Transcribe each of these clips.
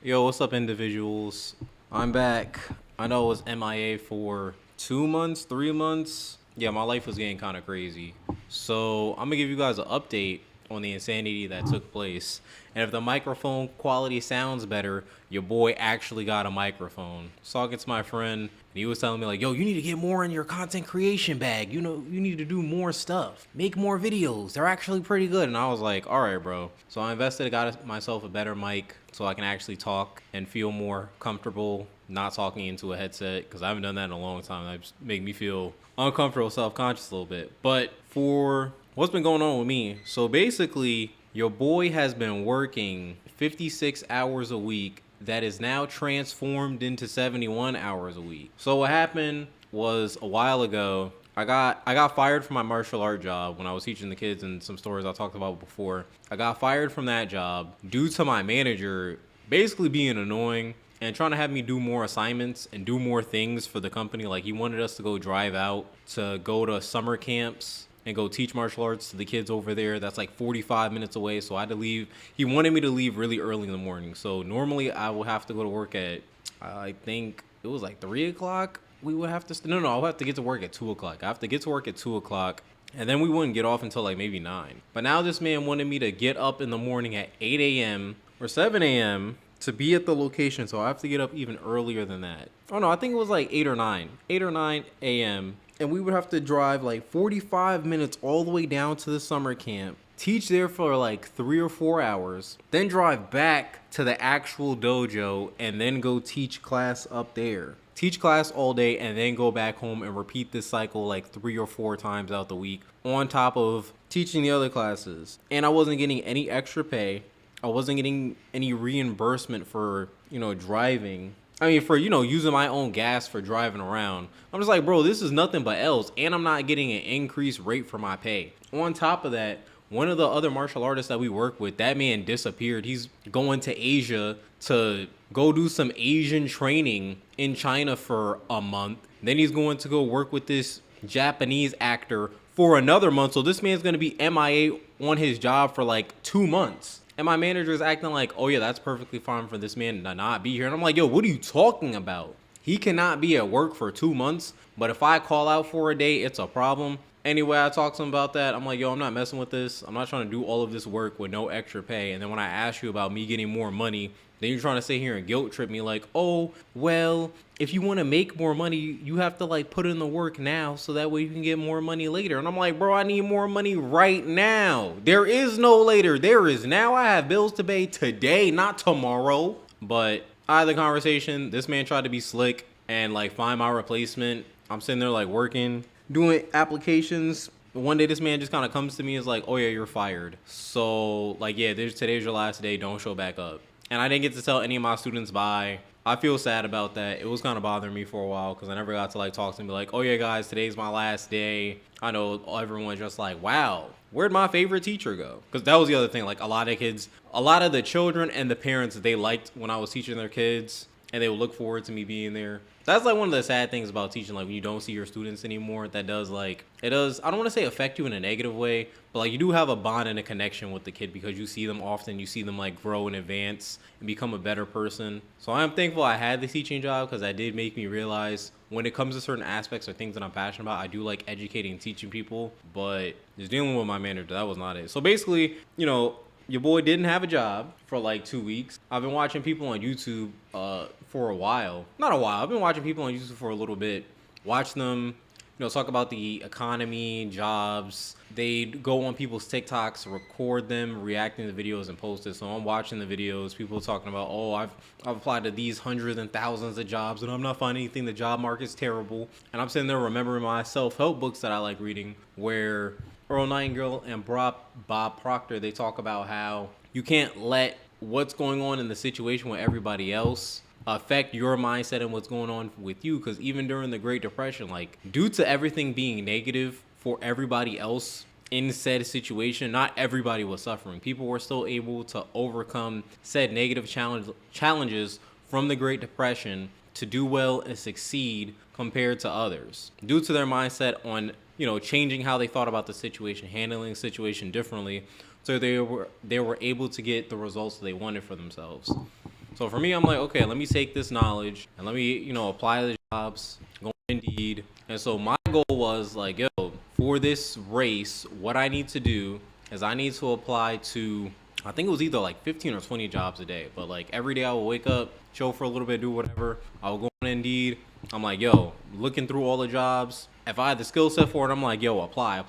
Yo, what's up, individuals? I'm back. I know I was MIA for 2 months, 3 months. Yeah, my life was getting kind of crazy. So, I'm gonna give you guys an update on the insanity that took place. And if the microphone quality sounds better, your boy actually got a microphone. So, I get to my friend, and he was telling me, like, yo, you need to get more in your content creation bag. You know, you need to do more stuff, make more videos. They're actually pretty good. And I was like, all right, bro. So, I invested, got myself a better mic so I can actually talk and feel more comfortable not talking into a headset because I haven't done that in a long time. That just make me feel uncomfortable, self-conscious a little bit. But for what's been going on with me, so basically, your boy has been working 56 hours a week that is now transformed into 71 hours a week. So what happened was a while ago, I got fired from my martial art job when I was teaching the kids and some stories I talked about before. I got fired from that job due to my manager basically being annoying and trying to have me do more assignments and do more things for the company. Like he wanted us to go drive out to go to summer camps and go teach martial arts to the kids over there. That's like 45 minutes away. So I had to leave. He wanted me to leave really early in the morning. So normally I would have to go to work at, I think it was like 3 o'clock. We would have to, no, I would have to get to work at 2 o'clock. I have to get to work at 2 o'clock. And then we wouldn't get off until like maybe 9. But now this man wanted me to get up in the morning at 8 a.m. or 7 a.m. to be at the location. So I have to get up even earlier than that. Oh no, I think it was like 8 or 9. 8 or 9 a.m. And we would have to drive like 45 minutes all the way down to the summer camp, teach there for like 3 or 4 hours, then drive back to the actual dojo and then go teach class up there. Teach class all day and then go back home and repeat this cycle like 3 or 4 times out the week on top of teaching the other classes. And I wasn't getting any extra pay. I wasn't getting any reimbursement for, driving. I mean, for, using my own gas for driving around. I'm just like, bro, this is nothing but else. And I'm not getting an increased rate for my pay. On top of that, one of the other martial artists that we work with, that man disappeared. He's going to Asia to go do some Asian training in China for a month. Then he's going to go work with this Japanese actor for another month. So this man's going to be MIA on his job for like 2 months. And my manager is acting like, oh yeah, that's perfectly fine for this man to not be here. And I'm like, yo, what are you talking about? He cannot be at work for 2 months, but if I call out for a day, it's a problem. Anyway, I talked to him about that. I'm like, yo, I'm not messing with this. I'm not trying to do all of this work with no extra pay. And then when I ask you about me getting more money, then you're trying to sit here and guilt trip me like, oh, well, if you want to make more money, you have to like put in the work now so that way you can get more money later. And I'm like, bro, I need more money right now. There is no later. There is now. I have bills to pay today, not tomorrow. But I had the conversation. This man tried to be slick and like find my replacement. I'm sitting there like working, doing applications. One day this man just kind of comes to me and is like, oh yeah, you're fired. So like, yeah, today's your last day. Don't show back up. And I didn't get to tell any of my students bye. I feel sad about that. It was kind of bothering me for a while because I never got to like talk to them, be like, oh yeah, guys, today's my last day. I know everyone's just like, wow, where'd my favorite teacher go? Because that was the other thing. Like a lot of the children and the parents, they liked when I was teaching their kids and they would look forward to me being there. That's like one of the sad things about teaching, like when you don't see your students anymore. That does I don't want to say affect you in a negative way, but like you do have a bond and a connection with the kid because you see them often, you see them like grow and advance and become a better person. So I'm thankful I had the teaching job because that did make me realize when it comes to certain aspects or things that I'm passionate about, I do like educating and teaching people, but just dealing with my manager, that was not it. So basically, your boy didn't have a job for like 2 weeks. I've been watching people on YouTube for a while. Not a while. I've been watching people on YouTube for a little bit. Watch them, talk about the economy, jobs. They go on people's TikToks, record them, reacting to videos and post it. So I'm watching the videos. People talking about, oh, I've applied to these hundreds and thousands of jobs and I'm not finding anything. The job market's terrible. And I'm sitting there remembering my self-help books that I like reading where Earl Nightingale and Bob Proctor, they talk about how you can't let what's going on in the situation with everybody else affect your mindset and what's going on with you. Because even during the Great Depression, like due to everything being negative for everybody else in said situation, not everybody was suffering. People were still able to overcome said negative challenges from the Great Depression to do well and succeed compared to others due to their mindset on changing how they thought about the situation, handling the situation differently, so they were able to get the results they wanted for themselves. So for me, I'm like, okay, let me take this knowledge and let me, apply the jobs, go on Indeed. And so my goal was like, yo, for this race, what I need to do is I need to apply to, I think it was either like 15 or 20 jobs a day. But like every day I would wake up, chill for a little bit, do whatever. I would go on Indeed. I'm like, yo, looking through all the jobs. If I had the skill set for it, I'm like, yo, apply.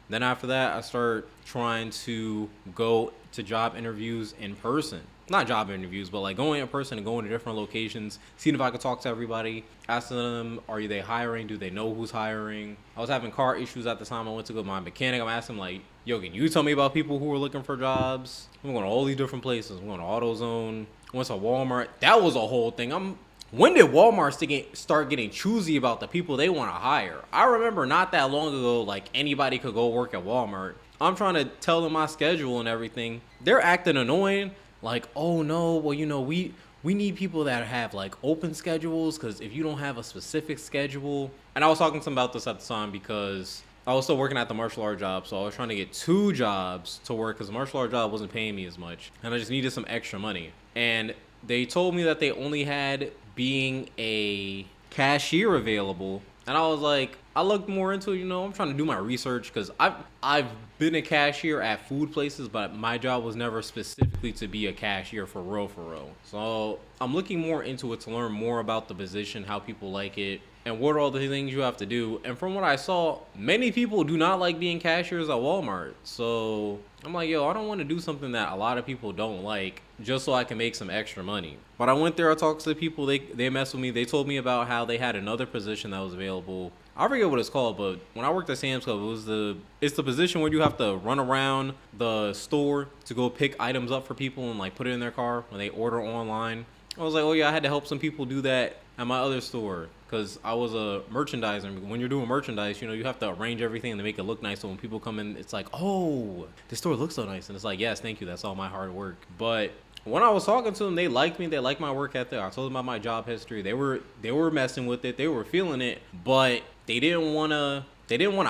Then after that, I start trying to go to job interviews in person. Not job interviews, but like going in person and going to different locations, seeing if I could talk to everybody, asking them, are they hiring? Do they know who's hiring? I was having car issues at the time. I went to go to my mechanic. I'm asking him like, yo, can you tell me about people who are looking for jobs? I'm going to all these different places. I'm going to AutoZone. Went to Walmart. That was a whole thing. When did Walmart start getting choosy about the people they want to hire? I remember not that long ago, like anybody could go work at Walmart. I'm trying to tell them my schedule and everything. They're acting annoying. Like, oh no, well, we need people that have like open schedules, because if you don't have a specific schedule, and I was talking to them about this at the time because I was still working at the martial art job, so I was trying to get 2 jobs to work because the martial art job wasn't paying me as much, and I just needed some extra money. And they told me that they only had being a cashier available, and I was like, I looked more into it. I'm trying to do my research because I've been a cashier at food places, but my job was never specifically to be a cashier for real. So I'm looking more into it to learn more about the position, how people like it, and what are all the things you have to do. And from what I saw, many people do not like being cashiers at Walmart. So I'm like, yo, I don't want to do something that a lot of people don't like just so I can make some extra money. But I went there, I talked to the people, they messed with me. They told me about how they had another position that was available. I forget what it's called, but when I worked at Sam's Club, it's the position where you have to run around the store to go pick items up for people and like put it in their car when they order online. I was like, oh yeah, I had to help some people do that at my other store because I was a merchandiser. When you're doing merchandise, you have to arrange everything to make it look nice. So when people come in, it's like, oh, this store looks so nice. And it's like, yes, thank you. That's all my hard work. But when I was talking to them, they liked me. They liked my work ethic. I told them about my job history. They were messing with it. They were feeling it, but they didn't want to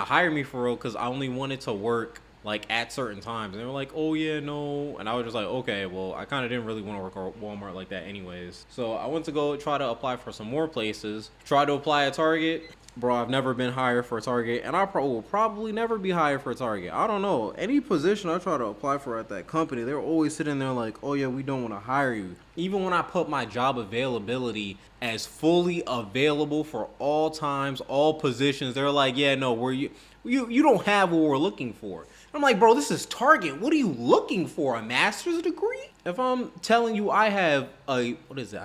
hire me for real because I only wanted to work like at certain times. And they were like, oh yeah, no. And I was just like, okay, well, I kind of didn't really want to work at Walmart like that anyways. So I went to go try to apply for some more places. Tried to apply at Target. Bro, I've never been hired for a Target, and I will probably never be hired for a Target. I don't know. Any position I try to apply for at that company, they're always sitting there like, oh yeah, we don't want to hire you. Even when I put my job availability as fully available for all times, all positions, they're like, yeah, no, you don't have what we're looking for. I'm like, bro, this is Target. What are you looking for? A master's degree? If I'm telling you I have I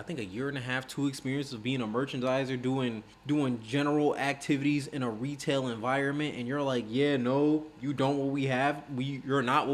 think a year and a half, 2 experience of being a merchandiser, doing general activities in a retail environment, and you're like, yeah, no, you don't what we have. You're not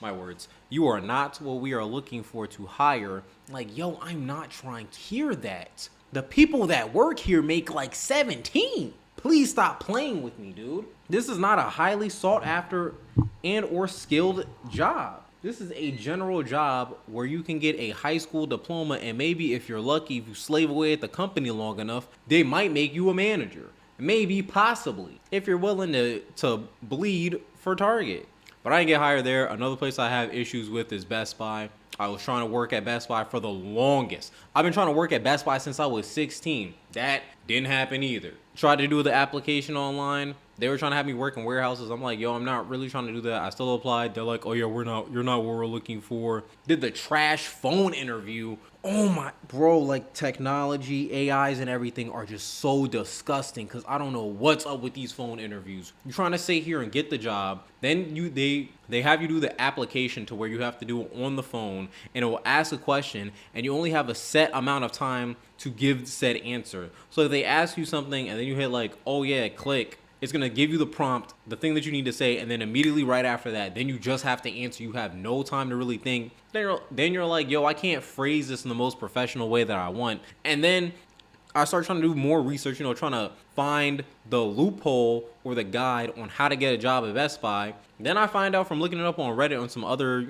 my words. You are not what we are looking for to hire. Like, yo, I'm not trying to hear that. The people that work here make like 17. Please stop playing with me, dude. This is not a highly sought after and or skilled job. This is a general job where you can get a high school diploma, and maybe if you're lucky, if you slave away at the company long enough, they might make you a manager. Maybe, possibly, if you're willing to bleed for Target. But I didn't get hired there. Another place I have issues with is Best Buy. I was trying to work at Best Buy for the longest. I've been trying to work at Best Buy since I was 16. That didn't happen either. Tried to do the application online. They were trying to have me work in warehouses. I'm like, yo, I'm not really trying to do that. I still applied. They're like, oh yeah, you're not what we're looking for. Did the trash phone interview. Oh my, bro, like technology, AIs and everything are just so disgusting because I don't know what's up with these phone interviews. You're trying to sit here and get the job. Then they have you do the application to where you have to do it on the phone, and it will ask a question, and you only have a set amount of time to give said answer. So if they ask you something and then you hit like, oh yeah, click, it's going to give you the prompt, the thing that you need to say, and then immediately right after that, then you just have to answer. You have no time to really think. Then you're like, yo, I can't phrase this in the most professional way that I want. And then I start trying to do more research, trying to find the loophole or the guide on how to get a job at Best Buy. Then I find out from looking it up on Reddit on some other,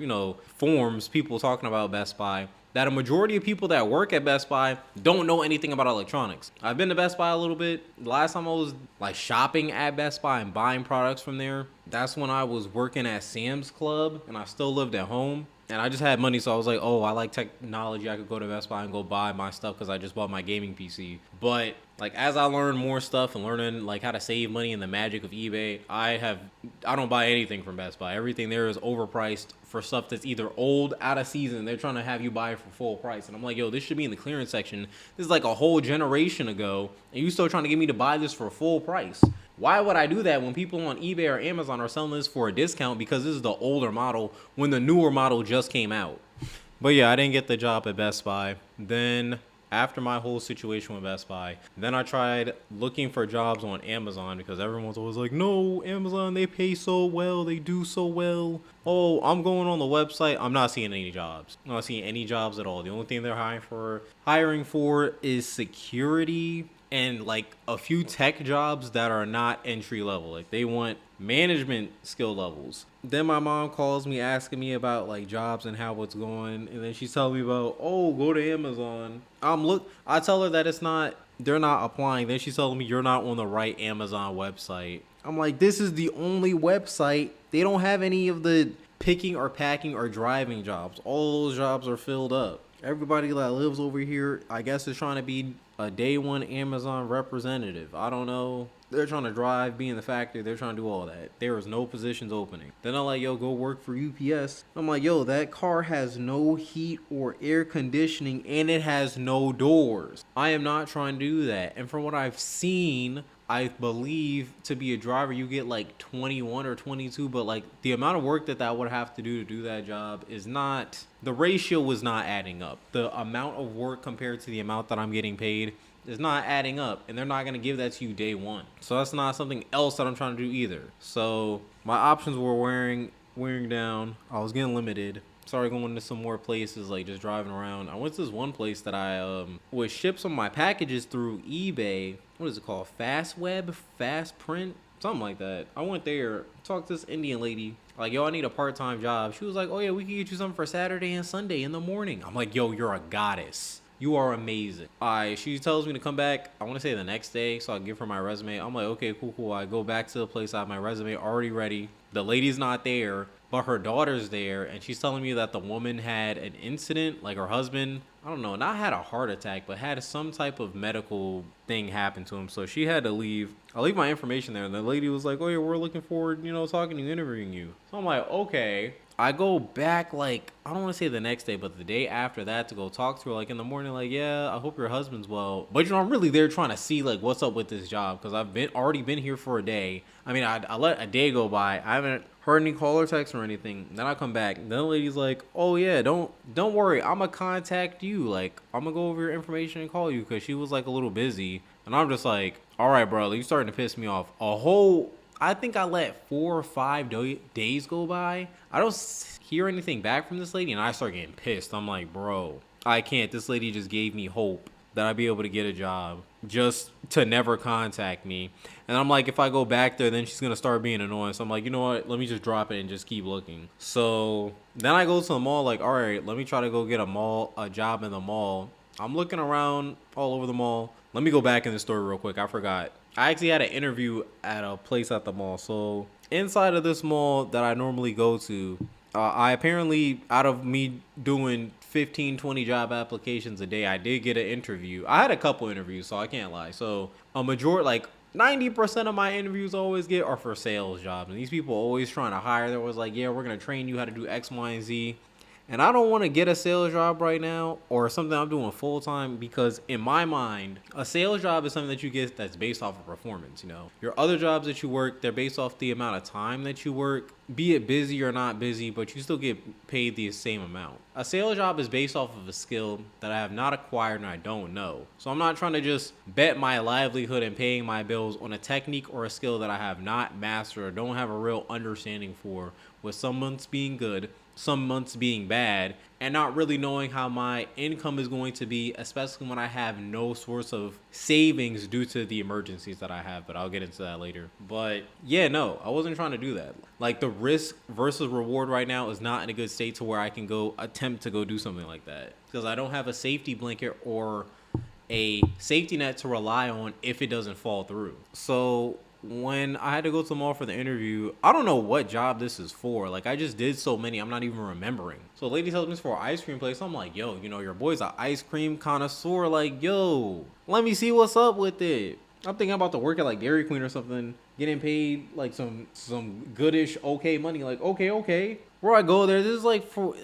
forums, people talking about Best Buy, that a majority of people that work at Best Buy don't know anything about electronics. I've been to Best Buy a little bit. The last time I was like shopping at Best Buy and buying products from there, that's when I was working at Sam's Club and I still lived at home. And I just had money, so I was like, oh, I like technology. I could go to Best Buy and go buy my stuff because I just bought my gaming PC. But like as I learn more stuff and learning like how to save money and the magic of eBay, I don't buy anything from Best Buy. Everything there is overpriced for stuff that's either old, out of season. They're trying to have you buy it for full price, and I'm like, yo, this should be in the clearance section. This is like a whole generation ago, and you still trying to get me to buy this for full price. Why would I do that when people on eBay or Amazon are selling this for a discount because this is the older model when the newer model just came out? But yeah, I didn't get the job at Best Buy. Then after my whole situation with Best Buy, then I tried looking for jobs on Amazon because everyone's always like, no, Amazon, they pay so well, they do so well. Oh, I'm going on the website. I'm not seeing any jobs. I'm not seeing any jobs at all. The only thing they're hiring for is security and like a few tech jobs that are not entry level. Like they want management skill levels. Then my mom calls me asking me about like jobs and how it's going, and then she's telling me about, oh, go to Amazon. I tell her that they're not applying. Then she's telling me you're not on the right Amazon website. I'm like, this is the only website. They don't have any of the picking or packing or driving jobs. All those jobs are filled up. Everybody that lives over here, I guess, is trying to be a day one Amazon representative. I don't know. They're trying to drive, be in the factory. They're trying to do all that. There is no positions opening. Then I'm like, yo, go work for UPS. I'm like, yo, that car has no heat or air conditioning and it has no doors. I am not trying to do that. And from what I've seen, I believe to be a driver, you get like 21 or 22, but like the amount of work that would have to do that job is not, the ratio was not adding up. The amount of work compared to the amount that I'm getting paid is not adding up, and they're not going to give that to you day one. So that's not something else that I'm trying to do either. So my options were wearing down. I was getting limited. Started going to some more places, like just driving around. I went to this one place that I would ship some of my packages through eBay. What is it called? Fast Web, Fast Print, something like that. I went there, talked to this Indian lady. Like, yo, I need a part-time job. She was like, oh yeah, we can get you something for Saturday and Sunday in the morning. I'm like, yo, you're a goddess. You are amazing. She tells me to come back, I want to say the next day, so I give her my resume. I'm like, okay, cool. I go back to the place, I have my resume already ready. The lady's not there, but her daughter's there, and she's telling me that the woman had an incident, like her husband, I don't know, not had a heart attack, but had some type of medical thing happen to him, so she had to leave. I leave my information there, and the lady was like, oh yeah, we're looking forward, talking to you, interviewing you. So I'm like, okay. I go back, like, I don't want to say the next day, but the day after that to go talk to her, like, in the morning, like, yeah, I hope your husband's well. But, I'm really there trying to see, like, what's up with this job, because I've already been here for a day. I mean, I let a day go by. I haven't heard any call or text or anything. Then I come back. Then the lady's like, oh, yeah, don't worry. I'm going to contact you. Like, I'm going to go over your information and call you, because she was, like, a little busy. And I'm just like, all right, bro, you're starting to piss me off. I think I let 4 or 5 days go by. I don't hear anything back from this lady, and I start getting pissed. I'm like, bro, I can't. This lady just gave me hope that I'd be able to get a job just to never contact me. And I'm like, if I go back there, then she's going to start being annoying. So I'm like, you know what? Let me just drop it and just keep looking. So then I go to the mall, like, all right, let me try to go get a job in the mall. I'm looking around all over the mall. Let me go back in the story real quick. I forgot. I actually had an interview at a place at the mall. So inside of this mall that I normally go to, I apparently, out of me doing 15, 20 job applications a day, I did get an interview. I had a couple interviews, so I can't lie. So a majority, like 90% of my interviews I always get are for sales jobs. And these people are always trying to hire. They're always like, yeah, we're going to train you how to do X, Y, and Z. And I don't want to get a sales job right now or something I'm doing full time, because in my mind, a sales job is something that you get that's based off of performance. Your other jobs that you work, they're based off the amount of time that you work, be it busy or not busy, but you still get paid the same amount. A sales job is based off of a skill that I have not acquired and I don't know. So I'm not trying to just bet my livelihood and paying my bills on a technique or a skill that I have not mastered or don't have a real understanding for, with some months being good, some months being bad, and not really knowing how my income is going to be, especially when I have no source of savings due to the emergencies that I have, but I'll get into that later. But yeah, no, I wasn't trying to do that. Like, the risk versus reward right now is not in a good state to where I can go attempt to go do something like that, because I don't have a safety blanket or a safety net to rely on if it doesn't fall through. So when I had to go to the mall for the interview, I don't know what job this is for. Like, I just did so many, I'm not even remembering. So the lady tells me it's for an ice cream place. I'm like, yo, you know, your boy's an ice cream connoisseur. Like, yo, let me see what's up with it. I'm thinking about to work at like Dairy Queen or something, getting paid like some goodish okay money. Like, okay. Where I go there, this is like for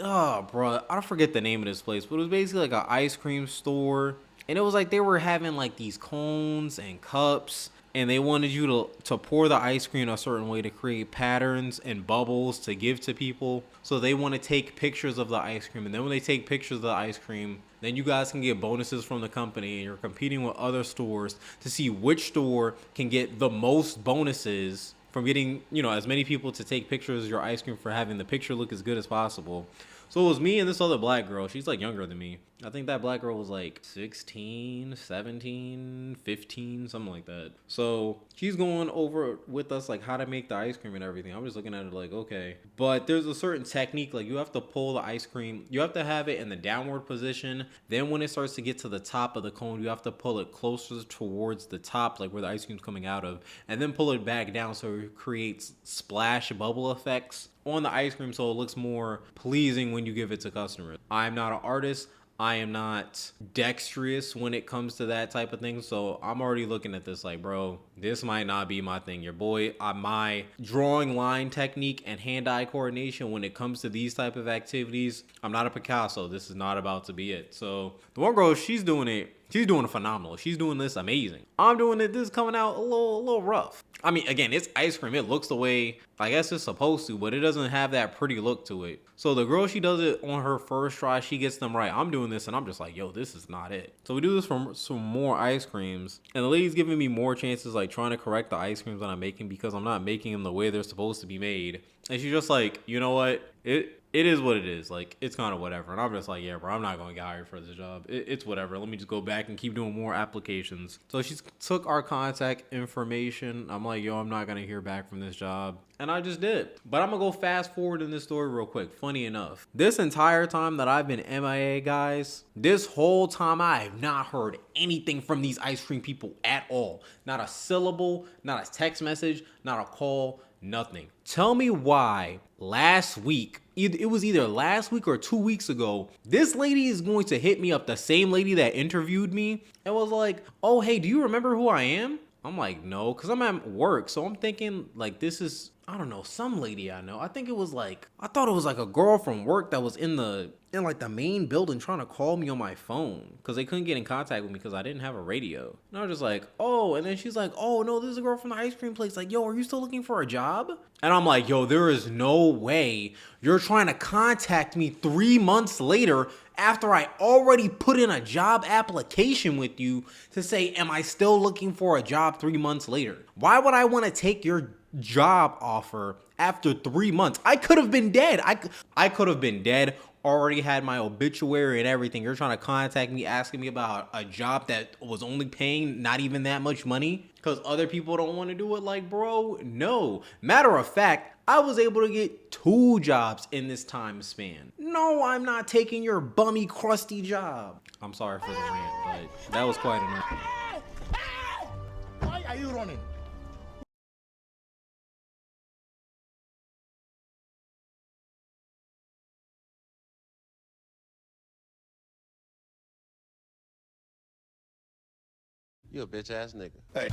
bro, I forget the name of this place, but it was basically like an ice cream store. And it was like they were having like these cones and cups, and they wanted you to pour the ice cream a certain way to create patterns and bubbles to give to people. So they want to take pictures of the ice cream, and then when they take pictures of the ice cream, then you guys can get bonuses from the company, and you're competing with other stores to see which store can get the most bonuses from getting, you know, as many people to take pictures of your ice cream for having the picture look as good as possible. So it was me and this other black girl. She's like younger than me. I think that black girl was like 16, 17, 15, something like that. So she's going over with us like how to make the ice cream and everything. I'm just looking at it like, okay. But there's a certain technique, like you have to pull the ice cream. You have to have it in the downward position. Then when it starts to get to the top of the cone, you have to pull it closer towards the top, like where the ice cream's coming out of. And then pull it back down so it creates splash bubble effects on the ice cream so it looks more pleasing when you give it to customers. I'm not an artist. I am not dexterous when it comes to that type of thing. So I'm already looking at this like, bro, this might not be my thing. Your boy, my drawing line technique and hand-eye coordination when it comes to these type of activities, I'm not a Picasso. This is not about to be it. So the one girl, she's doing it. She's doing it phenomenal. She's doing this amazing. I'm doing it. This is coming out a little rough. I mean, again, it's ice cream. It looks the way I guess it's supposed to, but it doesn't have that pretty look to it. So the girl, she does it on her first try. She gets them right. I'm doing this, and I'm just like, yo, this is not it. So we do this for some more ice creams, and the lady's giving me more chances, like trying to correct the ice creams that I'm making because I'm not making them the way they're supposed to be made. And she's just like, you know what? It is what it is. Like, it's kind of whatever. And I'm just like, yeah, bro, I'm not going to get hired for this job. It's whatever. Let me just go back and keep doing more applications. So she took our contact information. I'm like, yo, I'm not going to hear back from this job. And I just did. But I'm going to go fast forward in this story real quick. Funny enough, this entire time that I've been MIA, guys, this whole time I have not heard anything from these ice cream people at all. Not a syllable, not a text message, not a call, nothing. Tell me why last week, it was either last week or 2 weeks ago, this lady is going to hit me up, the same lady that interviewed me, and was like, oh, hey, do you remember who I am? I'm like, no, because I'm at work. So I'm thinking like this is, I don't know, some lady I know. I thought it was like a girl from work that was in like the main building trying to call me on my phone because they couldn't get in contact with me because I didn't have a radio. And I was just like, oh, and then she's like, oh no, this is a girl from the ice cream place. Like, yo, are you still looking for a job? And I'm like, yo, there is no way you're trying to contact me 3 months later after I already put in a job application with you to say, am I still looking for a job 3 months later? Why would I want to take your job offer after 3 months? I could have been dead. I could have been dead, already had my obituary and everything. You're trying to contact me asking me about a job that was only paying not even that much money because other people don't want to do it. Like, bro, no. Matter of fact, I was able to get 2 jobs in this time span. No, I'm not taking your bummy, crusty job. I'm sorry for the rant, but that was quite enough. Why are you running? You a bitch ass nigga. Hey.